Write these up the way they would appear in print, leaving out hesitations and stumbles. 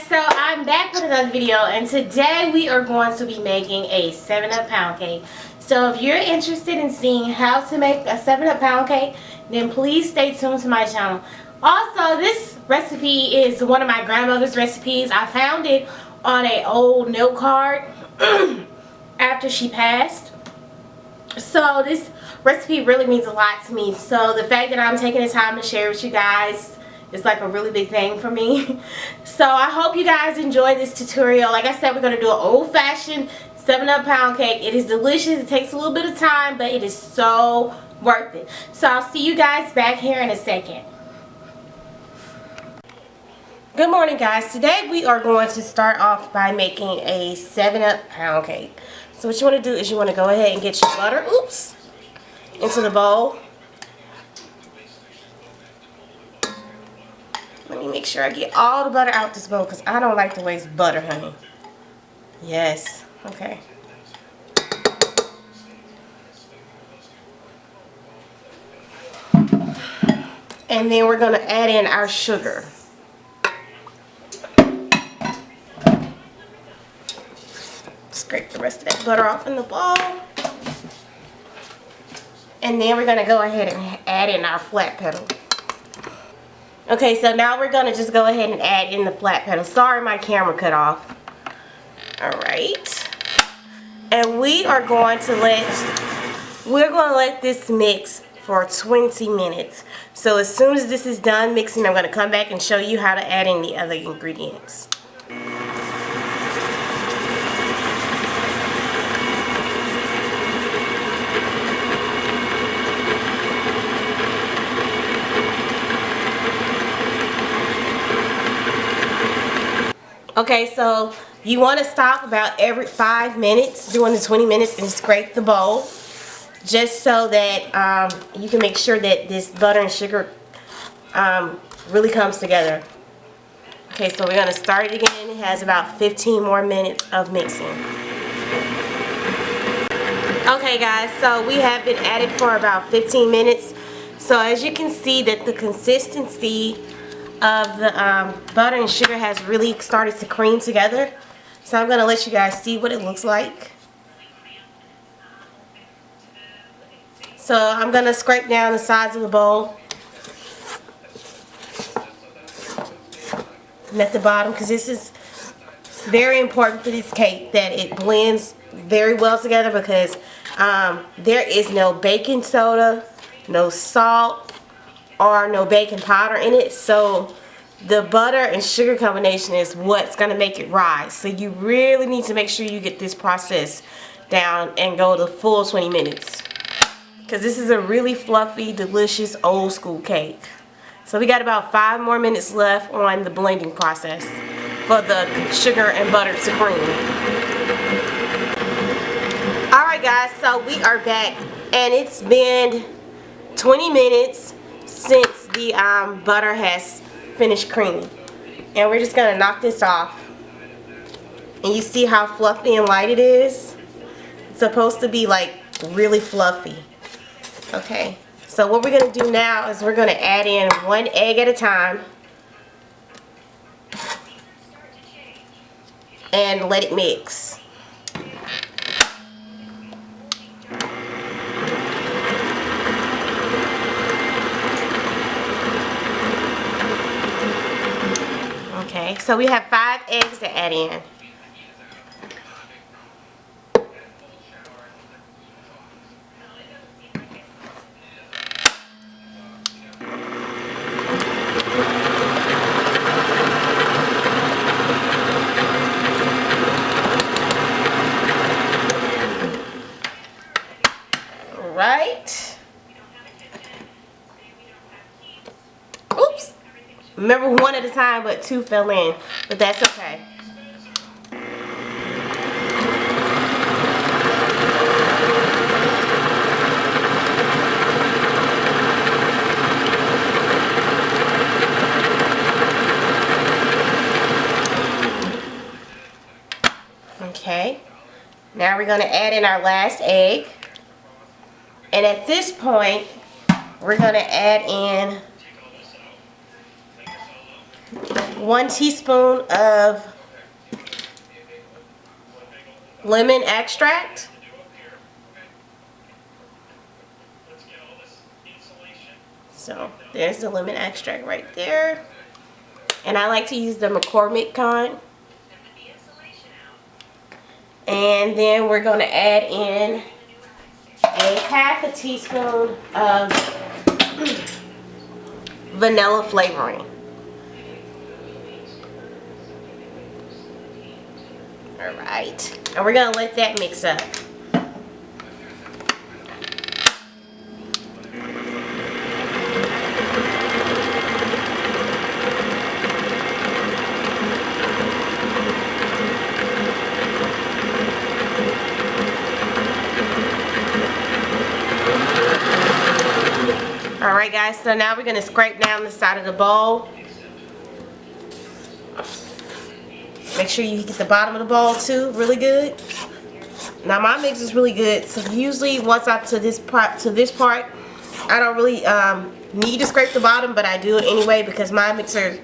so I'm back with another video, and today we are going to be making a 7-Up pound cake. So if you're interested in seeing how to make a 7-Up pound cake, then please stay tuned to my channel. Also, this recipe is one of my grandmother's recipes. I found it on an old note card after she passed. So this recipe really means a lot to me. So the fact that I'm taking the time to share with you guys, it's like a really big thing for me. So I hope you guys enjoy this tutorial. Like I said, we're going to do an old-fashioned 7-Up pound cake. It is delicious. It takes a little bit of time, but it is so worth it. So I'll see you guys back here in a second. Good morning, guys. Today we are going to start off by making a 7-Up pound cake. So what you want to do is you want to go ahead and get your butter, into the bowl. Let me make sure I get all the butter out this bowl because I don't like to waste butter, honey. Yes. Okay. And then we're going to add in our sugar. Scrape the rest of that butter off in the bowl. And then we're going to go ahead and add in our flat pedal. Okay, so now we're going to just go ahead and add in the flat pedal. Sorry, my camera cut off. Alright. And we're going to let this mix for 20 minutes. So as soon as this is done mixing, I'm going to come back and show you how to add in the other ingredients. Okay, so you want to stop about every 5 minutes during the 20 minutes and scrape the bowl, just so that you can make sure that this butter and sugar really comes together. Okay, so we're going to start it again. It has about 15 more minutes of mixing. Okay, guys, so we have been at it for about 15 minutes. So as you can see that the consistency of the butter and sugar has really started to cream together. So I'm going to let you guys see what it looks like. So I'm going to scrape down the sides of the bowl and at the bottom, because this is very important for this cake that it blends very well together, because there is no baking soda, no salt, or no baking powder in it. So the butter and sugar combination is what's going to make it rise. So you really need to make sure you get this process down and go the full 20 minutes, because this is a really fluffy, delicious, old school cake. So we got about 5 more minutes left on the blending process for the sugar and butter to cream. Alright guys, so we are back, and it's been 20 minutes since the butter has finished creaming. And we're just going to knock this off. And you see how fluffy and light it is? It's supposed to be like really fluffy. Okay, so what we're going to do now is we're going to add in 1 egg at a time and let it mix. Okay, so we have 5 eggs to add in. Right. Oops. Remember, 1 at a time, but 2 fell in. But that's okay. Okay. Now we're going to add in our last egg. And at this point, we're going to add in 1 teaspoon of lemon extract. So there's the lemon extract right there. And I like to use the McCormick kind. And then we're going to add in a half a teaspoon of vanilla flavoring. Alright. And we're going to let that mix up. Alright guys, so now we're going to scrape down the side of the bowl. Make sure you get the bottom of the bowl too, really good. Now my mix is really good, so usually once I to this part, I don't really need to scrape the bottom, but I do it anyway because my mixer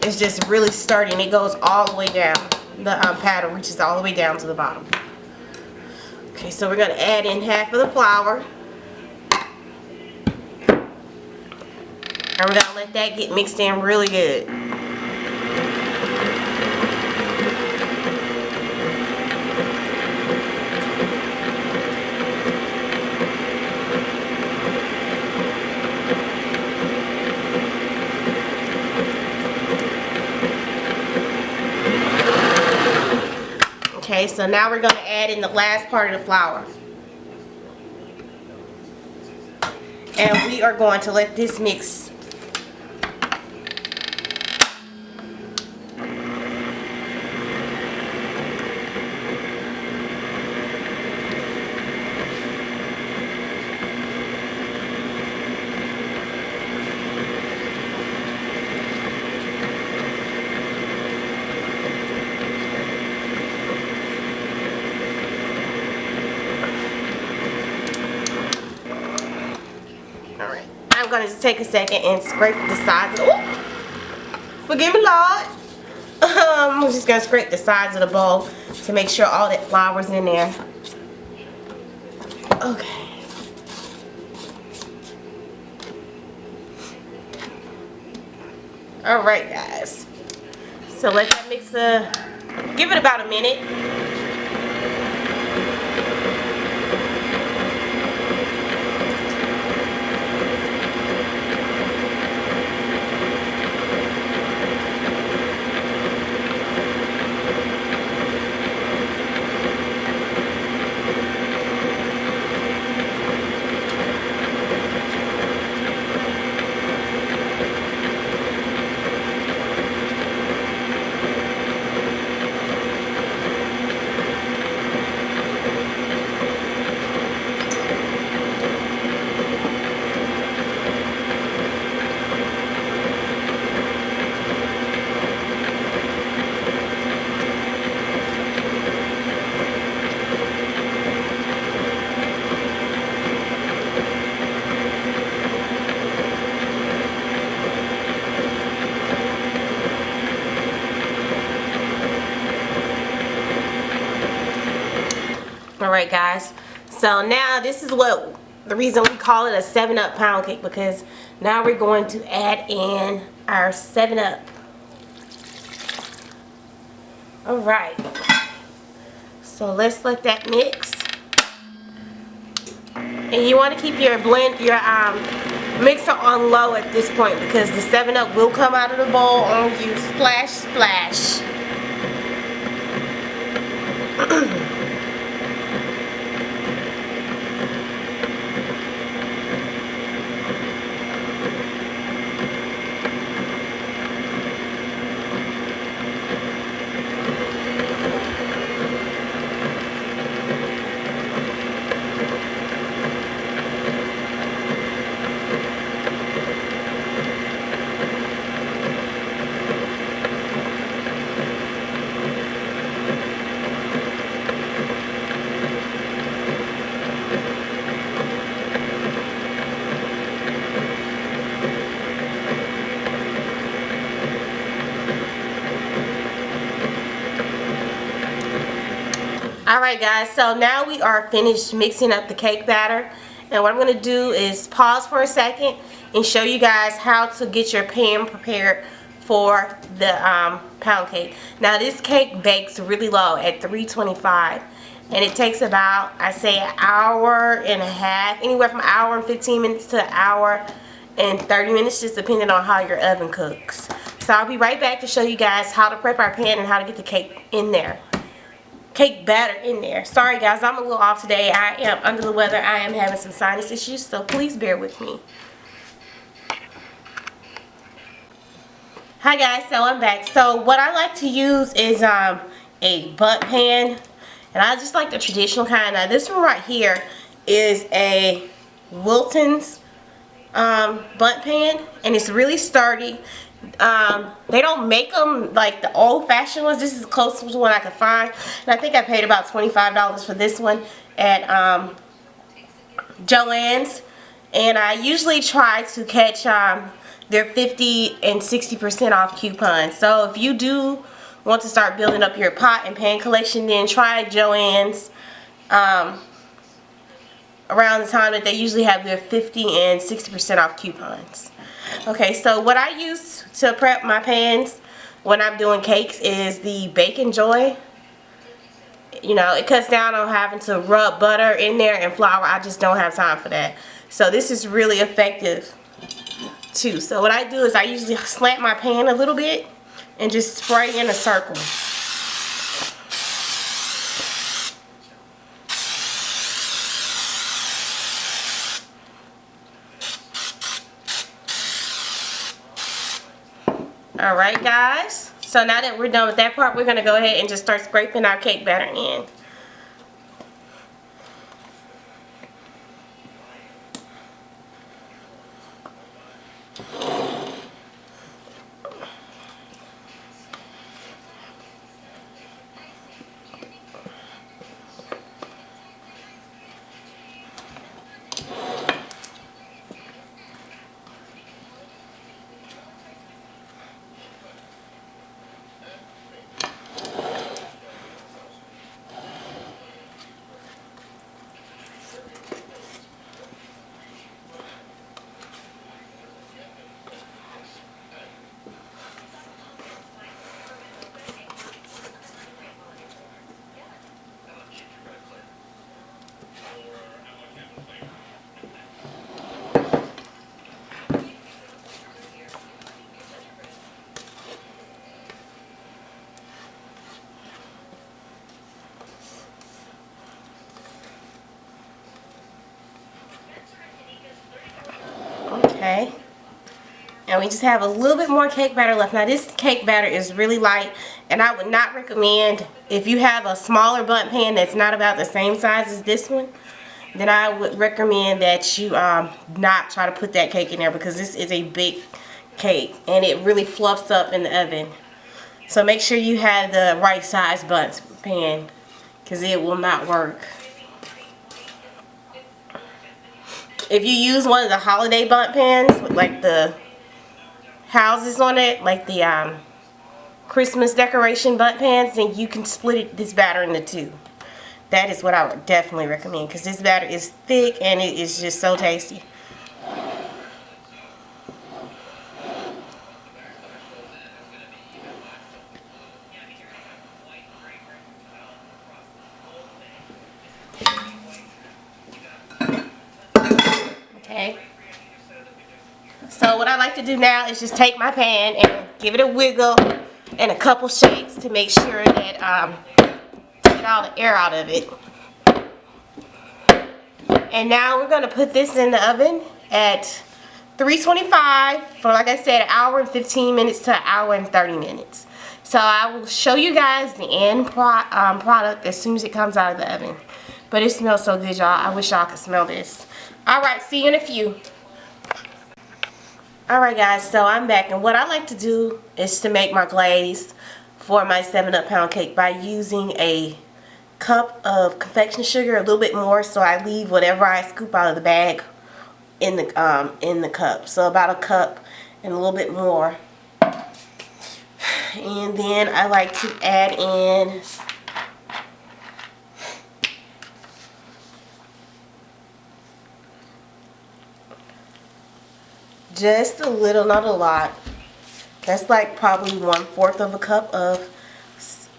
is just really sturdy and it goes all the way down. The paddle reaches all the way down to the bottom. Okay, so we're going to add in half of the flour. And we're going to let that get mixed in really good. Okay, so now we're going to add in the last part of the flour. And we are going to let this mix. I'm going to take a second and scrape the sides of the, forgive me Lord. I'm just going to scrape the sides of the bowl to make sure all that flour's in there. Okay. Alright guys. So let that mixer, give it about a minute. Alright guys, so now this is what the reason we call it a 7-Up pound cake, because now we're going to add in our 7-Up. Alright, so let's let that mix. And you want to keep your mixer on low at this point, because the 7-Up will come out of the bowl on you. Splash, splash. Alright guys, so now we are finished mixing up the cake batter. And what I'm going to do is pause for a second and show you guys how to get your pan prepared for the pound cake. Now this cake bakes really low at 325. And it takes about, I say, an hour and a half. Anywhere from an hour and 15 minutes to an hour and 30 minutes, just depending on how your oven cooks. So I'll be right back to show you guys how to prep our pan and how to get the cake in there. Cake batter in there. Sorry guys, I'm a little off today. I am under the weather. I am having some sinus issues, so please bear with me. Hi guys, so I'm back. So what I like to use is a butt pan, and I just like the traditional kind. Now this one right here is a Wilton's butt pan, and it's really sturdy. They don't make them like the old-fashioned ones. This is the closest one I could find, and I think I paid about $25 for this one at Joann's. And I usually try to catch their 50 and 60% off coupons. So if you do want to start building up your pot and pan collection, then try Joann's around the time that they usually have their 50 and 60% off coupons. Okay, so what I use to prep my pans when I'm doing cakes is the Bacon Joy. You know, it cuts down on having to rub butter in there and flour. I just don't have time for that. So this is really effective too. So what I do is I usually slant my pan a little bit and just spray in a circle. Alright guys, so now that we're done with that part, we're going to go ahead and just start scraping our cake batter in. Okay, and we just have a little bit more cake batter left. Now this cake batter is really light, and I would not recommend, if you have a smaller bundt pan that's not about the same size as this one, then I would recommend that you not try to put that cake in there, because this is a big cake and it really fluffs up in the oven. So make sure you have the right size bundt pan, because it will not work. If you use one of the holiday bundt pans with like the houses on it, like the Christmas decoration bundt pans, then you can split this batter into two. That is what I would definitely recommend, because this batter is thick and it is just so tasty. Okay. So what I like to do now is just take my pan and give it a wiggle and a couple shakes to make sure that get all the air out of it. And now we're going to put this in the oven at 325 for, like I said, an hour and 15 minutes to an hour and 30 minutes. So I will show you guys the end product as soon as it comes out of the oven. But it smells so good, y'all. I wish y'all could smell this. Alright, see you in a few. Alright guys, so I'm back, and what I like to do is to make my glaze for my 7-Up pound cake by using a cup of confection sugar, a little bit more, so I leave whatever I scoop out of the bag in the cup. So about a cup and a little bit more. And then I like to add in Just a little, not a lot. That's like probably 1/4 of a cup of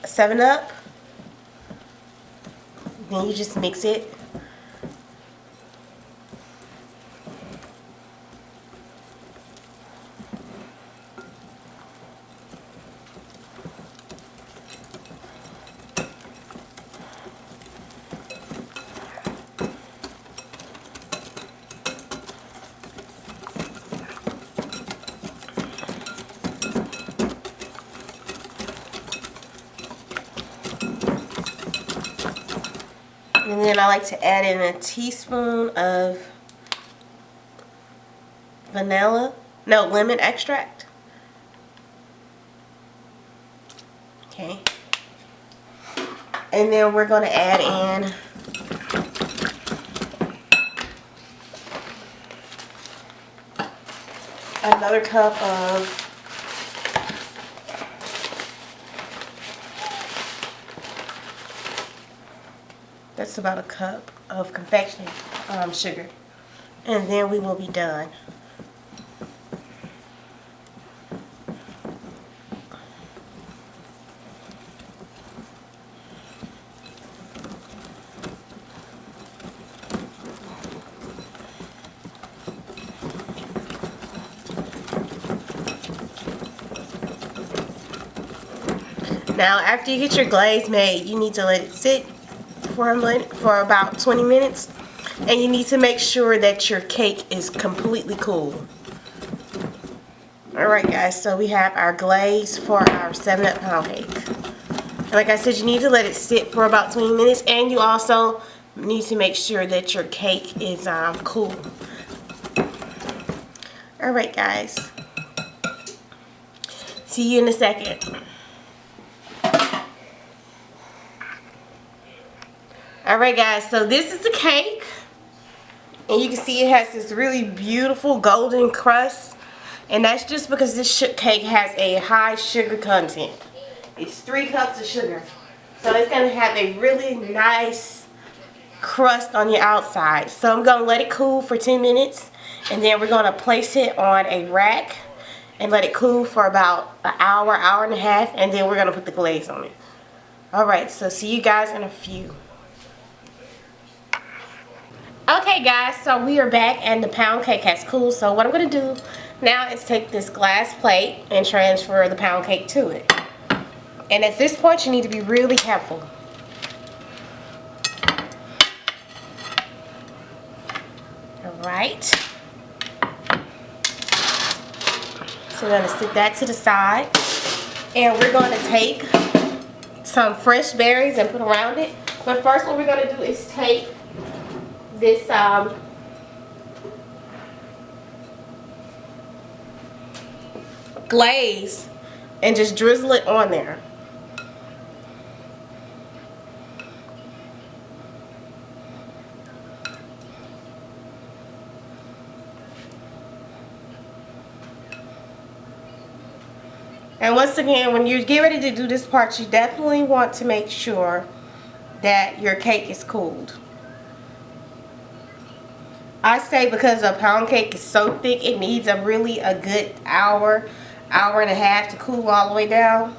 7-Up. Then you just mix it. And then I like to add in a teaspoon of lemon extract. Okay. And then we're going to add in another cup of that's about a cup of confectionery sugar. And then we will be done. Now, after you get your glaze made, you need to let it sit for about 20 minutes. And you need to make sure that your cake is completely cool. Alright guys, so we have our glaze for our 7-Up pound cake. And like I said, you need to let it sit for about 20 minutes. And you also need to make sure that your cake is cool. Alright guys. See you in a second. Alright guys, so this is the cake. And you can see it has this really beautiful golden crust. And that's just because this cake has a high sugar content. It's 3 cups of sugar. So it's going to have a really nice crust on your outside. So I'm going to let it cool for 10 minutes. And then we're going to place it on a rack and let it cool for about an hour, hour and a half. And then we're going to put the glaze on it. Alright, so see you guys in a few. Okay guys, so we are back and the pound cake has cooled. So what I'm going to do now is take this glass plate and transfer the pound cake to it. And at this point you need to be really careful. Alright. So we're going to stick that to the side. And we're going to take some fresh berries and put around it. But first what we're going to do is take this glaze and just drizzle it on there. And once again, when you get ready to do this part, you definitely want to make sure that your cake is cooled. I say because a pound cake is so thick, it needs a good hour, hour and a half to cool all the way down.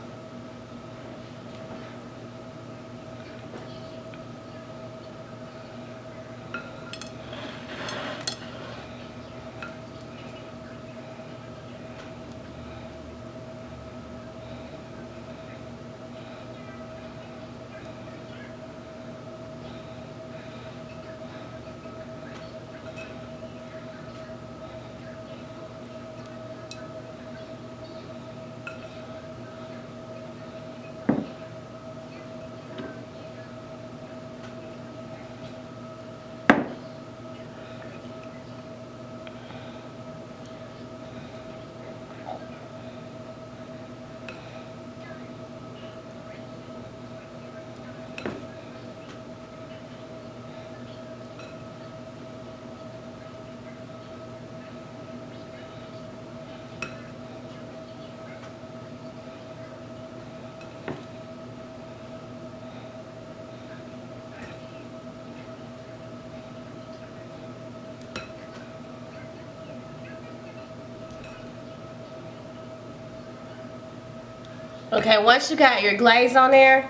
Okay, once you got your glaze on there,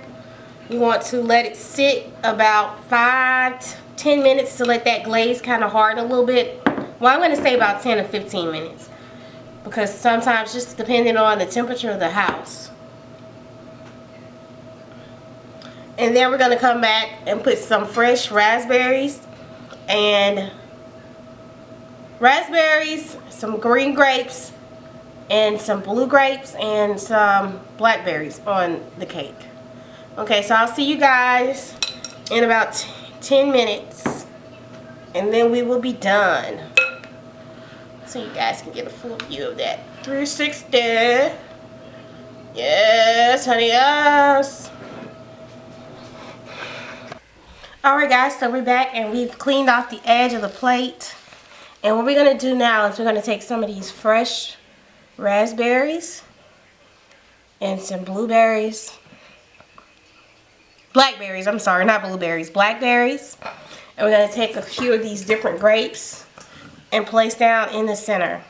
you want to let it sit about 5 to 10 minutes to let that glaze kind of harden a little bit. Well, I'm going to say about 10 to 15 minutes. Because sometimes, just depending on the temperature of the house. And then we're going to come back and put some fresh raspberries, some green grapes, and some blue grapes, and some blackberries on the cake. Okay, so I'll see you guys in about 10 minutes, and then we will be done. So you guys can get a full view of that 360. Yes, honey, yes. Alright guys, so we're back and we've cleaned off the edge of the plate. And what we're going to do now is we're going to take some of these fresh raspberries and some blackberries, I'm sorry, not blueberries, blackberries. And we're going to take a few of these different grapes and place down in the center.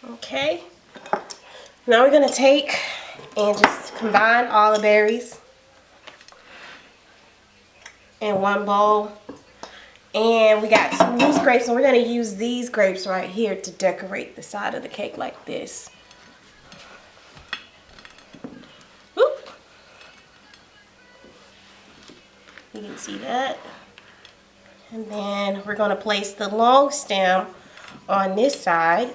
Okay, now we're going to take and just combine all the berries in one bowl. And we got some loose grapes, and we're going to use these grapes right here to decorate the side of the cake like this. Whoop. You can see that. And then we're going to place the long stem on this side.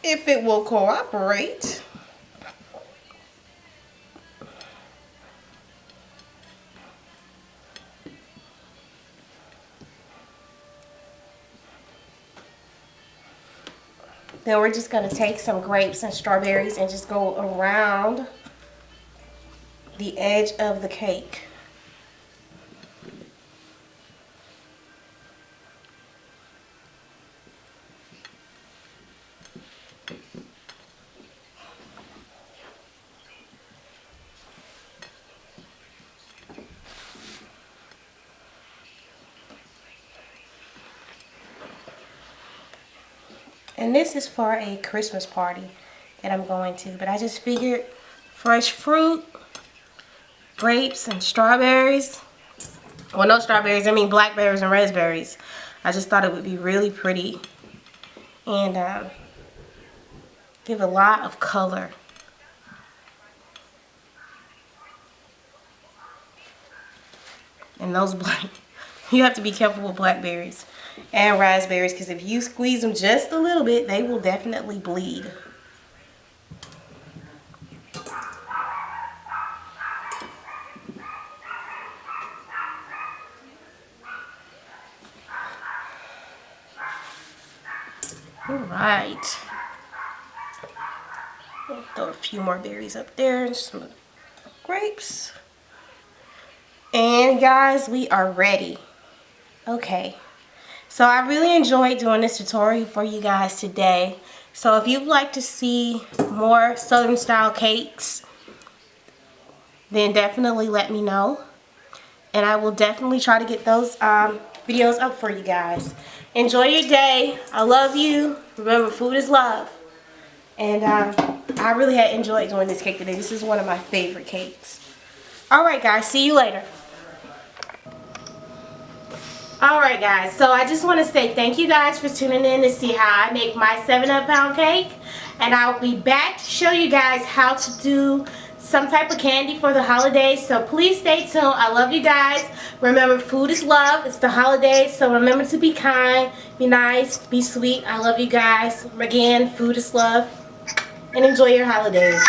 If it will cooperate. Then we're just going to take some grapes and strawberries and just go around the edge of the cake. And this is for a Christmas party that I'm going to. But I just figured fresh fruit, grapes, and strawberries. Well, no strawberries, I mean blackberries and raspberries. I just thought it would be really pretty and give a lot of color. And those you have to be careful with blackberries and raspberries, because if you squeeze them just a little bit, they will definitely bleed. Alright. Throw a few more berries up there and some grapes. And guys, we are ready. Okay. So I really enjoyed doing this tutorial for you guys today. So if you'd like to see more Southern style cakes, then definitely let me know. And I will definitely try to get those videos up for you guys. Enjoy your day. I love you. Remember, food is love. And I really had enjoyed doing this cake today. This is one of my favorite cakes. Alright guys, see you later. Alright guys, so I just want to say thank you guys for tuning in to see how I make my 7-up pound cake. And I'll be back to show you guys how to do some type of candy for the holidays. So please stay tuned. I love you guys. Remember, food is love. It's the holidays, so remember to be kind, be nice, be sweet. I love you guys. Again, food is love. And enjoy your holidays.